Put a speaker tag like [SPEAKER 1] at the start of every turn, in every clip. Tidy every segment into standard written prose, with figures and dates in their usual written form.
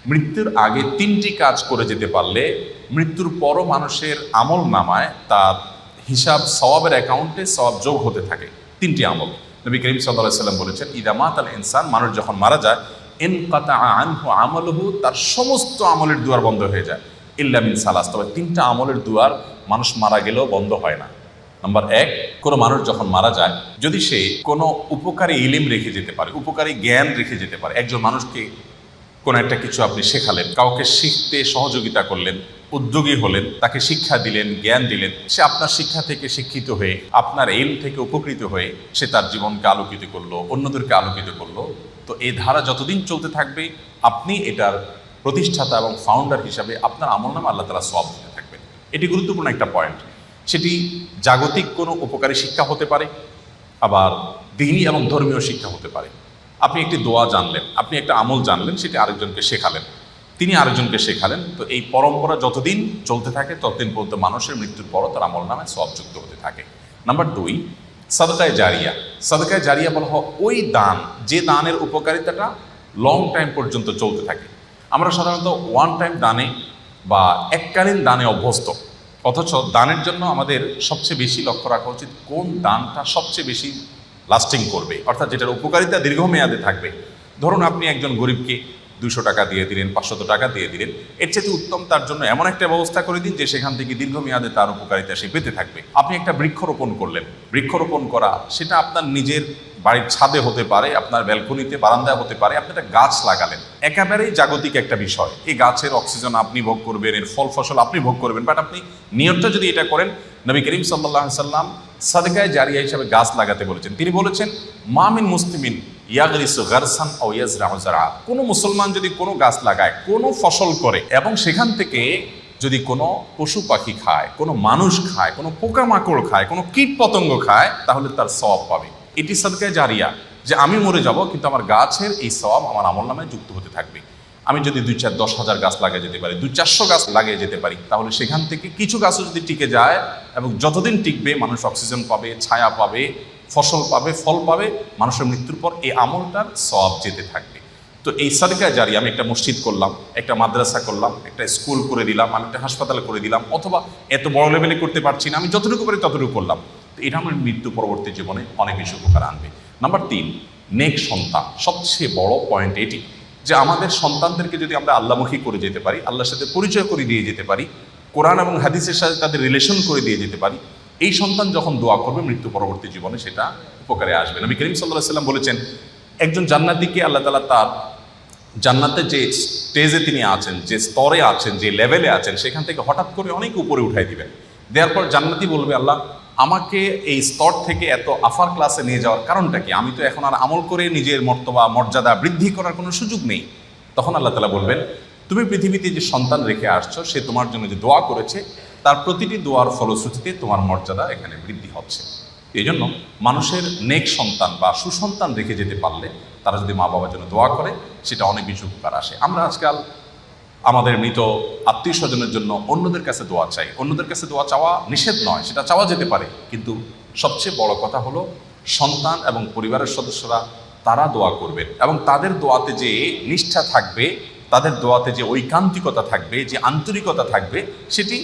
[SPEAKER 1] মৃত্যুর আগে তিনটি কাজ করে যেতে পারলে মৃত্যুর পরও মানুষের আমল নামায় তার হিসাব সওয়াবের অ্যাকাউন্টে সওয়াব যোগ হতে থাকে। তিনটি আমল নবী করিম সাল্লাল্লাহু আলাইহি সাল্লাম বলেছেন, ইদা মাতাল ইনসান, মানুষ যখন মারা যায়, ইনকাতা আনহু আমালুহু, তার সমস্ত আমলের দুয়ার বন্ধ হয়ে যায়, ইল্লা মিন সালাস, তবে তিনটা আমলের দুয়ার মানুষ মারা গেলেও বন্ধ হয় না। নাম্বার এক, কোনো মানুষ যখন মারা যায়, যদি সে কোনো উপকারী ইলিম রেখে যেতে পারে, উপকারী জ্ঞান রেখে যেতে পারে, একজন মানুষকে কোনো একটা কিছু আপনি শেখালেন, কাউকে শিখতে সহযোগিতা করলেন, উদ্যোগী হলেন, তাকে শিক্ষা দিলেন, জ্ঞান দিলেন, সে আপনার শিক্ষা থেকে শিক্ষিত হয়ে, আপনার এলম থেকে উপকৃত হয়ে সে তার জীবনকে আলোকিত করলো, অন্যদেরকে আলোকিত করলো, তো এই ধারা যতদিন চলতে থাকবে আপনি এটার প্রতিষ্ঠাতা এবং ফাউন্ডার হিসাবে আপনার আমলনামা আল্লাহ তাআলা সওয়াব দিতে থাকবেন। এটি গুরুত্বপূর্ণ একটা পয়েন্ট। সেটি জাগতিক কোনো উপকারী শিক্ষা হতে পারে, আবার দ্বীনি এবং ধর্মীয় শিক্ষা হতে পারে। আপনি একটি দোয়া জানলেন, আপনি একটা আমল জানলেন, সেটি আরেকজনকে শেখালেন, তিনি আরেকজনকে শেখালেন, তো এই পরম্পরা যতদিন চলতে থাকে ততদিন পর্যন্ত মানুষের মৃত্যুর পরও তার আমল নামে সওয়াব যুক্ত হতে থাকে। নাম্বার দুই, সাদকায়ে জারিয়া। সাদকায়ে জারিয়া বলা হয় ওই দান, যে দানের উপকারিতাটা লং টাইম পর্যন্ত চলতে থাকে। আমরা সাধারণত ওয়ান টাইম দানে বা এককালীন দানে অভ্যস্ত, অথচ দানের জন্য আমাদের সবচেয়ে বেশি লক্ষ্য রাখা উচিত কোন দানটা সবচেয়ে বেশি লাস্টিং করবে, অর্থাৎ যেটার উপকারিতা দীর্ঘমেয়াদে থাকবে। ধরুন আপনি একজন গরিবকে 200 টাকা দিয়ে দিলেন, 500 টাকা দিয়ে দিলেন, এর চেয়ে উত্তম তার জন্য এমন একটা ব্যবস্থা করে দিন যে সেখান থেকে দীর্ঘমেয়াদে তার উপকারিতা সে পেতে থাকবে। আপনি একটা বৃক্ষরোপণ করলেন, বৃক্ষরোপণ করা সেটা আপনার নিজের বাড়ির ছাদে হতে পারে, আপনার ব্যালকনিতে, বারান্দায় হতে পারে, আপনি একটা গাছ লাগালেন, একেবারেই জাগতিক একটা বিষয়। এই গাছের অক্সিজেন আপনি ভোগ করবেন, এর ফল ফসল আপনি ভোগ করবেন, বাট আপনি নিয়তটা যদি এটা করেন, নবী করিম সাল্লাল্লাহু আলাইহি সাল্লাম সাদকায়ে জারিয়া হিসাবে গাছ লাগাতে বলেছেন। তিনি বলেছেন, মা মিন মুসলিমিন ইয়াগরিসু গারসান আও ইয়াজরাউ যারআ, কোনো মুসলমান যদি কোনো গাছ লাগায়, কোনো ফসল করে, এবং সেখান থেকে যদি কোনো পশু পাখি খায়, কোনো মানুষ খায়, কোনো পোকামাকড় খায়, কোনো কীট পতঙ্গ খায়, তাহলে তার সওয়াব পাবে। এটি সাদকায়ে জারিয়া, যে আমি মরে যাব কিন্তু আমার গাছের এই সওয়াব আমার আমলনামায় যুক্ত হতে থাকবে। আমি যদি 2-4-10,000 গাছ লাগিয়ে যেতে পারি, 200-400 গাছ লাগিয়ে যেতে পারি, তাহলে সেখান থেকে কিছু গাছও যদি টিকে যায়, এবং যতদিন টিকবে মানুষ অক্সিজেন পাবে, ছায়া পাবে, ফসল পাবে, ফল পাবে, মানুষের মৃত্যুর পর এই আমলটার সওয়াব যেতে থাকবে। তো এই সাদকায়ে জারিয়া, আমি একটা মসজিদ করলাম, একটা মাদ্রাসা করলাম, একটা স্কুল করে দিলাম, আমি একটা হাসপাতাল করে দিলাম, অথবা এত বড় লেভেলে করতে পারছি না, আমি যতটুকু পারি ততটুকু করলাম, তো এটা আমার মৃত্যু পরবর্তী জীবনে অনেক বেশি উপকার আনবে। নাম্বার তিন, নেক সন্তান। সবচেয়ে বড় পয়েন্ট এটি যে আমাদের সন্তানদেরকে যদি আমরা আল্লাহমুখী করে যেতে পারি, আল্লাহর সাথে পরিচয় করে দিয়ে যেতে পারি, কোরআন এবং হাদিসের সাথে তাদের রিলেশন করে দিয়ে যেতে পারি, এই সন্তান যখন দোয়া করবে মৃত্যু পরবর্তী জীবনে সেটা উপকারে আসবে। নবী করিম সাল্লাল্লাহু আলাইহি সাল্লাম বলেছেন, একজন জান্নাতীকে আল্লাহ তাআলা তার জান্নাতে যে স্টেজে তিনি আছেন, যে স্তরে আছেন, যে লেভেলে আছেন, সেখান থেকে হঠাৎ করে অনেক উপরে উঠাই দিবেন। দেওয়ার পর জান্নাতি বলবে, আল্লাহ আমাকে এই স্তর থেকে এত আফার ক্লাসে নিয়ে যাওয়ার কারণটা কি? আমি তো এখন আর আমল করে নিজের মর্তবা মর্যাদা বৃদ্ধি করার কোনো সুযোগ নেই। তখন আল্লাহ তাআলা বলবেন, তুমি পৃথিবীতে যে সন্তান রেখে আসছো, সে তোমার জন্য যে দোয়া করেছে, তার প্রতিটি দোয়ার ফলশ্রুতিতে তোমার মর্যাদা এখানে বৃদ্ধি হচ্ছে। এই জন্য মানুষের নেক সন্তান বা সুসন্তান রেখে যেতে পারলে, তারা যদি মা বাবার জন্য দোয়া করে, সেটা অনেক বেশি উপকার আসে। আমরা আজকাল আমাদের মৃত আত্মীয় স্বজনের জন্য অন্যদের কাছে দোয়া চাই। অন্যদের কাছে দোয়া চাওয়া নিষেধ নয়, সেটা চাওয়া যেতে পারে, কিন্তু সবচেয়ে বড় কথা হলো সন্তান এবং পরিবারের সদস্যরা তারা দোয়া করবেন, এবং তাদের দোয়াতে যে নিষ্ঠা থাকবে, তাদের দোয়াতে যে ঐকান্তিকতা থাকবে, যে আন্তরিকতা থাকবে, সেটি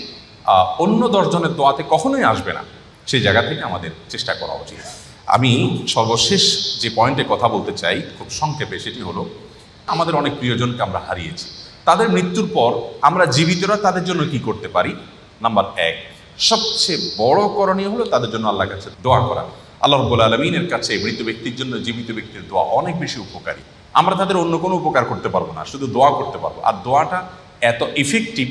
[SPEAKER 1] অন্য 10 জনের দোয়াতে কখনোই আসবে না। সেই জায়গা থেকে আমাদের চেষ্টা করা উচিত। আমি সর্বশেষ যে পয়েন্টে কথা বলতে চাই খুব সংক্ষেপে, সেটি হলো আমাদের অনেক প্রিয়জনকে আমরা হারিয়েছি। তাদের মৃত্যুর পর আমরা জীবিতরা তাদের জন্য কি করতে পারি? নাম্বার এক, সবচেয়ে বড় করণীয় হলো তাদের জন্য আল্লাহর কাছে দোয়া করা। আল্লাহ রাব্বুল আলামিনের কাছে মৃত ব্যক্তির জন্য জীবিত ব্যক্তির দোয়া অনেক বেশি উপকারী। আমরা তাদের অন্য কোনো উপকার করতে পারবো না, শুধু দোয়া করতে পারবো। আর দোয়াটা এত ইফেক্টিভ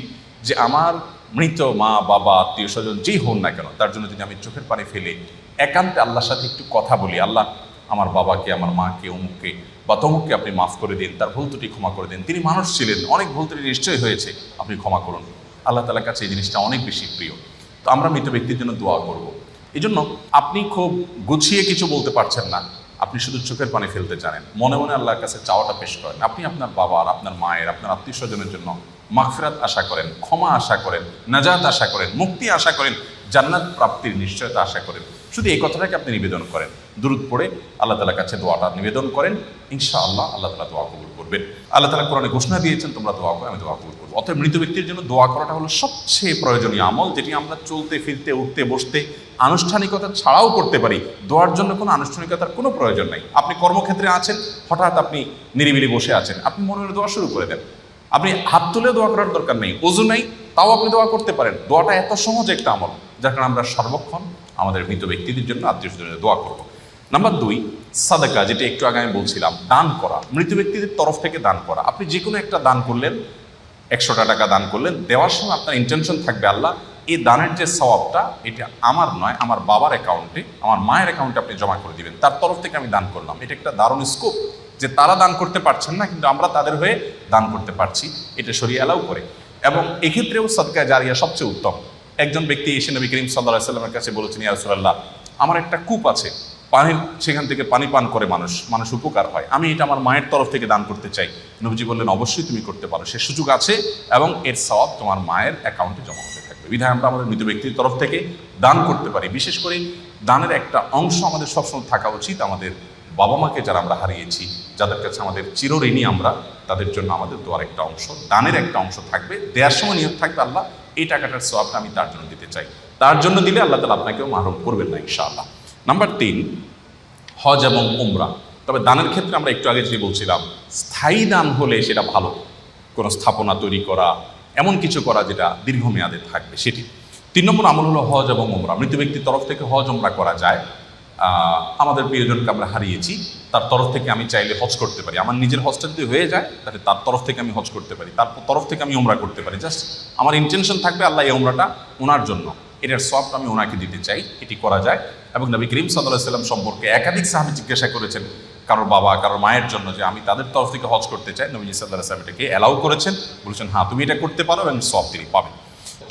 [SPEAKER 1] যে আমার মৃত মা বাবা আত্মীয় স্বজন যেই হন না কেন, তার জন্য যদি আমি চোখের পানি ফেলে একান্তে আল্লাহর সাথে একটু কথা বলি, আল্লাহ আমার বাবাকে, আমার মাকে, অমুককে বা তমুককে আপনি মাফ করে দিন, তার ভুল ত্রুটি ক্ষমা করে দিন, তিনি মানুষ ছিলেন, অনেক ভুল ত্রুটি নিশ্চয়ই হয়েছে, আপনি ক্ষমা করুন। আল্লাহ তাআলার কাছে এই জিনিসটা অনেক বেশি প্রিয়। তো আমরা মৃত ব্যক্তির জন্য দোয়া করব। এই জন্য আপনি খুব গুছিয়ে কিছু বলতে পারছেন না, আপনি শুধু চোখের পানি ফেলতে জানেন, মনে মনে আল্লাহর কাছে চাওয়াটা পেশ করেন। আপনি আপনার বাবার, আপনার মায়ের, আপনার আত্মীয় স্বজনের জন্য মাগফিরাত আশা করেন, ক্ষমা আশা করেন, নাজাত আশা করেন, মুক্তি আশা করেন, জান্নাত প্রাপ্তির নিশ্চয়তা আশা করেন। শুধু এই কথাটাকে আপনি নিবেদন করেন। দুরূদ পড়ে আল্লাহ তাআলার কাছে দোয়াটা নিবেদন করেন, ইনশাআল্লাহ আল্লাহ তাআলা দোয়া কবুল করবেন। আল্লাহ তাআলা কোরআনে ঘোষণা দিয়েছেন, তোমরা দোয়া করো, আমি দোয়া কবুল করবো। অতএব মৃত ব্যক্তির জন্য দোয়া করাটা হলো সবচেয়ে প্রয়োজনীয় আমল, যেটি আমরা চলতে ফিরতে উঠতে বসতে আনুষ্ঠানিকতা ছাড়াও করতে পারি। দোয়ার জন্য কোনো আনুষ্ঠানিকতার কোনো প্রয়োজন নাই। আপনি কর্মক্ষেত্রে আছেন, হঠাৎ আপনি নিরিবিলি বসে আছেন, আপনি মনে মনে দোয়া শুরু করে দেন। আপনি হাত তুলে দোয়া করার দরকার নেই, ওযু নাই, তাও আপনি দোয়া করতে পারেন। দোয়াটা এত সহজ একটা আমল, যার কারণে আমরা সর্বক্ষণ আমাদের মৃত ব্যক্তিদের জন্য, আত্মীয় স্বজনের দোয়া করব। নাম্বার 2, সাদাকা, যেটা একটু আগে আমি বলছিলাম, দান করা, মৃত ব্যক্তিদের তরফ থেকে দান করা। আপনি যে কোনো একটা দান করলেন, 100টা টাকা দান করলেন, দেওয়ার সময় আপনার ইন্টেনশন থাকবে আল্লাহ এই দানের যে সওয়াবটা, এটা আমার নয়, আমার বাবার অ্যাকাউন্টে, আমার মায়ের অ্যাকাউন্টে আপনি জমা করে দিবেন, তার তরফ থেকে আমি দান করলাম। এটা একটা দারুণ স্কোপ, যে তারা দান করতে পারছেন না কিন্তু আমরা তাদের হয়ে দান করতে পারছি, এটা শরীয়ত অ্যালাউ করে। এবং এক্ষেত্রেও সাদকা জারিয়া সবচেয়ে উত্তম। একজন ব্যক্তি এসে নবী করিম সাল্লাল্লাহু আলাইহি ওয়াসাল্লামের কাছে বলেছেন, ইয়া রাসূলুল্লাহ, আমার একটা কূপ আছে, পানির, সেখান থেকে পানি পান করে মানুষ উপকার হয়, আমি এটা আমার মায়ের তরফ থেকে দান করতে চাই। নবীজি বললেন, অবশ্যই তুমি করতে পারো, সে সুযোগ আছে এবং এর সওয়াব তোমার মায়ের অ্যাকাউন্টে জমা হতে থাকবে। বিধায় আমরা আমাদের মৃত ব্যক্তির তরফ থেকে দান করতে পারি। বিশেষ করে দানের একটা অংশ আমাদের সবসময় থাকা উচিত আমাদের বাবা মাকে, যারা আমরা হারিয়েছি, যাদের কাছে আমাদের চিরঋণী আমরা, তাদের জন্য আমাদের দোয়ার একটা অংশ, দানের একটা অংশ থাকবে। দেওয়ার সময় নিয়ত থাকবে, আল্লাহ এই টাকাটার সওয়াবটা আমি তার জন্য দিতে চাই। তার জন্য দিলে আল্লাহ তাআলা আপনাকেও মাহরুম করবেন না ইনশাআল্লাহ। নাম্বার 3, হজ এবং উমরা। তবে দানের ক্ষেত্রে আমরা একটু আগে যে বলছিলাম, স্থায়ী দান হলে সেটা ভালো, কোনো স্থাপনা তৈরি করা, এমন কিছু করা যেটা দীর্ঘমেয়াদে থাকবে, সেটি। 3 নম্বর আমল হলো হজ এবং উমরা। মৃত ব্যক্তির তরফ থেকে হজ উমরা করা যায়। আমাদের প্রিয়জনকে আমরা হারিয়েছি, তার তরফ থেকে আমি চাইলে হজ করতে পারি। আমার নিজের হজটা যদি হয়ে যায়, তাহলে তার তরফ থেকে আমি হজ করতে পারি, তার তরফ থেকে আমি উমরা করতে পারি। জাস্ট আমার ইন্টেনশন থাকবে আল্লাহ এই উমরাটা ওনার জন্য, এটার সওয়াবটা আমি ওনাকে দিতে চাই, এটি করা যায়। এবং নবী করিম সাল্লাল্লাহু আলাইহি ওয়াসাল্লাম সম্পর্কে একাধিক সাহাবী জিজ্ঞাসা করেছেন কারোর বাবা, কারোর মায়ের জন্য, যে আমি তাদের তরফ থেকে হজ করতে চাই। নবী সাল্লাল্লাহু আলাইহি ওয়াসাল্লাম এটাকে অ্যালাউ করেছেন, বলেছেন হ্যাঁ তুমি এটা করতে পারো এবং সওয়াব তিনি পাবেন।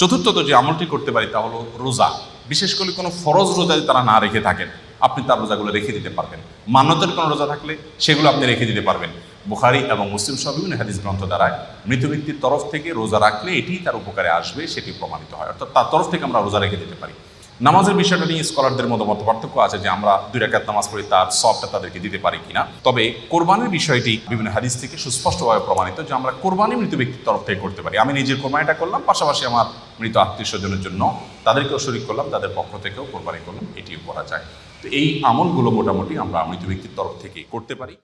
[SPEAKER 1] চতুর্থত যে আমলটি করতে পারি তা হলো রোজা। বিশেষ করে কোনো ফরজ রোজা যদি তারা না রেখে থাকেন, আপনি তার রোজাগুলো রেখে দিতে পারবেন। মান্যতের কোনো রোজা থাকলে সেগুলো আপনি রেখে দিতে পারবেন। বুখারী এবং মুসলিম সহ বিভিন্ন হাদিস গ্রন্থ দ্বারায় মৃত ব্যক্তির তরফ থেকে রোজা রাখলে এটি তার উপকারে আসবে, সেটি প্রমাণিত হয়। অর্থাৎ তার তরফ থেকে আমরা রোজা রেখে দিতে পারি। নামাজের বিষয়টা নিয়ে স্কলারদের মধ্যে মত পার্থক্য আছে, যে আমরা 2 রাকাত নামাজ পড়ি, তার সওয়াবটা তাদেরকে দিতে পারি কিনা। তবে কোরবানির বিষয়টি বিভিন্ন হাদিস থেকে সুস্পষ্টভাবে প্রমাণিত, যে আমরা কোরবানি মৃত ব্যক্তির তরফ থেকে করতে পারি। আমি নিজের কোরবানিটা করলাম, পাশাপাশি আমার মৃত আত্মীয় স্বজনের জন্য তাদেরকেও শরীক করলাম, তাদের পক্ষ থেকেও কোরবানি করলাম, এটিও করা যায়। তো এই আমলগুলো মোটামুটি আমরা মৃত ব্যক্তির তরফ থেকে করতে পারি।